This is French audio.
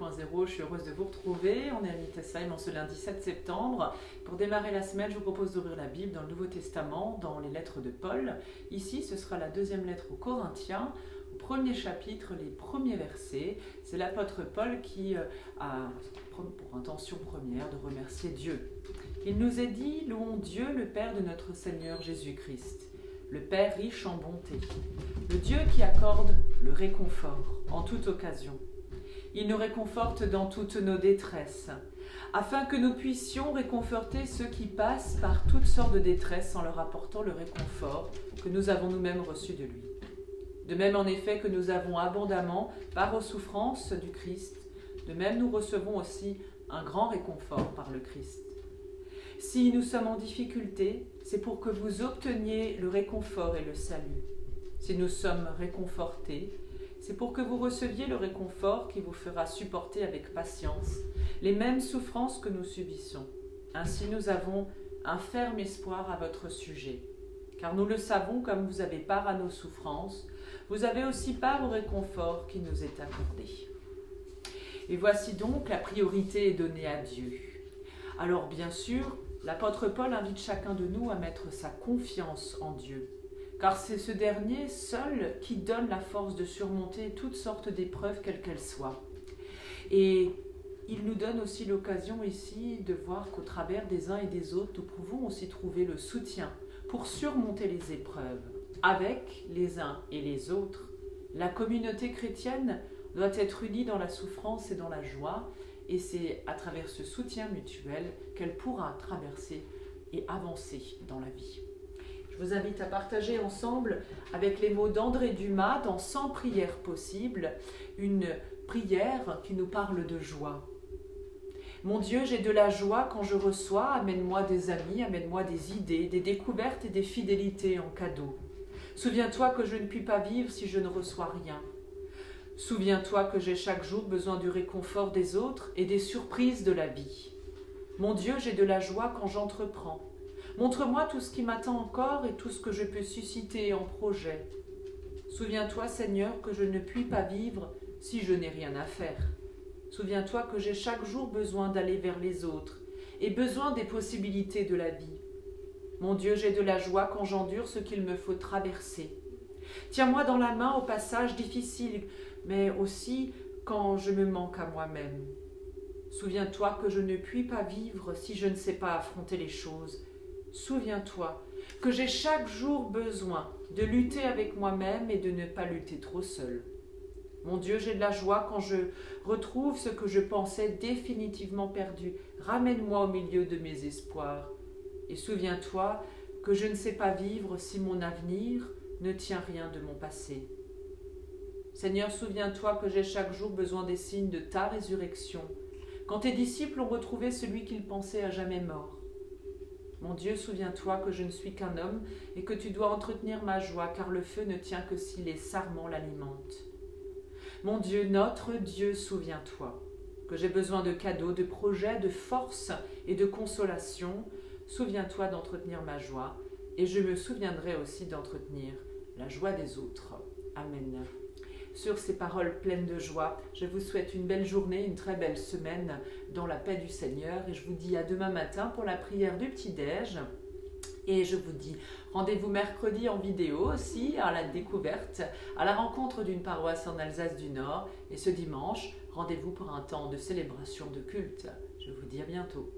2.0, je suis heureuse de vous retrouver. On est à Nitesheim en ce lundi 7 septembre. Pour démarrer la semaine, je vous propose d'ouvrir la Bible dans le Nouveau Testament, dans les lettres de Paul. Ici, ce sera la deuxième lettre aux Corinthiens, au premier chapitre, les premiers versets. C'est l'apôtre Paul qui a pour intention première de remercier Dieu. Il nous est dit, louons Dieu, le Père de notre Seigneur Jésus-Christ, le Père riche en bonté, le Dieu qui accorde le réconfort en toute occasion. Il nous réconforte dans toutes nos détresses, afin que nous puissions réconforter ceux qui passent par toutes sortes de détresses en leur apportant le réconfort que nous avons nous-mêmes reçu de lui. De même en effet que nous avons abondamment, par aux souffrances du Christ, de même nous recevons aussi un grand réconfort par le Christ. Si nous sommes en difficulté, c'est pour que vous obteniez le réconfort et le salut. Si nous sommes réconfortés, c'est pour que vous receviez le réconfort qui vous fera supporter avec patience les mêmes souffrances que nous subissons. Ainsi nous avons un ferme espoir à votre sujet. Car nous le savons, comme vous avez part à nos souffrances, vous avez aussi part au réconfort qui nous est accordé. Et voici donc la priorité est donnée à Dieu. Alors bien sûr, l'apôtre Paul invite chacun de nous à mettre sa confiance en Dieu, car c'est ce dernier seul qui donne la force de surmonter toutes sortes d'épreuves, quelles qu'elles soient. Et il nous donne aussi l'occasion ici de voir qu'au travers des uns et des autres, nous pouvons aussi trouver le soutien pour surmonter les épreuves. Avec les uns et les autres, la communauté chrétienne doit être unie dans la souffrance et dans la joie, et c'est à travers ce soutien mutuel qu'elle pourra traverser et avancer dans la vie. Je vous invite à partager ensemble, avec les mots d'André Dumas, dans 100 prières possibles, une prière qui nous parle de joie. Mon Dieu, j'ai de la joie quand je reçois, amène-moi des amis, amène-moi des idées, des découvertes et des fidélités en cadeau. Souviens-toi que je ne puis pas vivre si je ne reçois rien. Souviens-toi que j'ai chaque jour besoin du réconfort des autres et des surprises de la vie. Mon Dieu, j'ai de la joie quand j'entreprends. Montre-moi tout ce qui m'attend encore et tout ce que je peux susciter en projet. Souviens-toi, Seigneur, que je ne puis pas vivre si je n'ai rien à faire. Souviens-toi que j'ai chaque jour besoin d'aller vers les autres et besoin des possibilités de la vie. Mon Dieu, j'ai de la joie quand j'endure ce qu'il me faut traverser. Tiens-moi dans la main au passage difficile, mais aussi quand je me manque à moi-même. Souviens-toi que je ne puis pas vivre si je ne sais pas affronter les choses. Souviens-toi que j'ai chaque jour besoin de lutter avec moi-même et de ne pas lutter trop seul. Mon Dieu, j'ai de la joie quand je retrouve ce que je pensais définitivement perdu. Ramène-moi au milieu de mes espoirs. Et souviens-toi que je ne sais pas vivre si mon avenir ne tient rien de mon passé. Seigneur, souviens-toi que j'ai chaque jour besoin des signes de ta résurrection, quand tes disciples ont retrouvé celui qu'ils pensaient à jamais mort. Mon Dieu, souviens-toi que je ne suis qu'un homme et que tu dois entretenir ma joie, car le feu ne tient que si les sarments l'alimentent. Mon Dieu, notre Dieu, souviens-toi que j'ai besoin de cadeaux, de projets, de force et de consolation. Souviens-toi d'entretenir ma joie et je me souviendrai aussi d'entretenir la joie des autres. Amen. Sur ces paroles pleines de joie, je vous souhaite une belle journée, une très belle semaine dans la paix du Seigneur et je vous dis à demain matin pour la prière du petit-déj. Et je vous dis rendez-vous mercredi en vidéo aussi à la découverte, à la rencontre d'une paroisse en Alsace du Nord. Et ce dimanche, rendez-vous pour un temps de célébration de culte. Je vous dis à bientôt.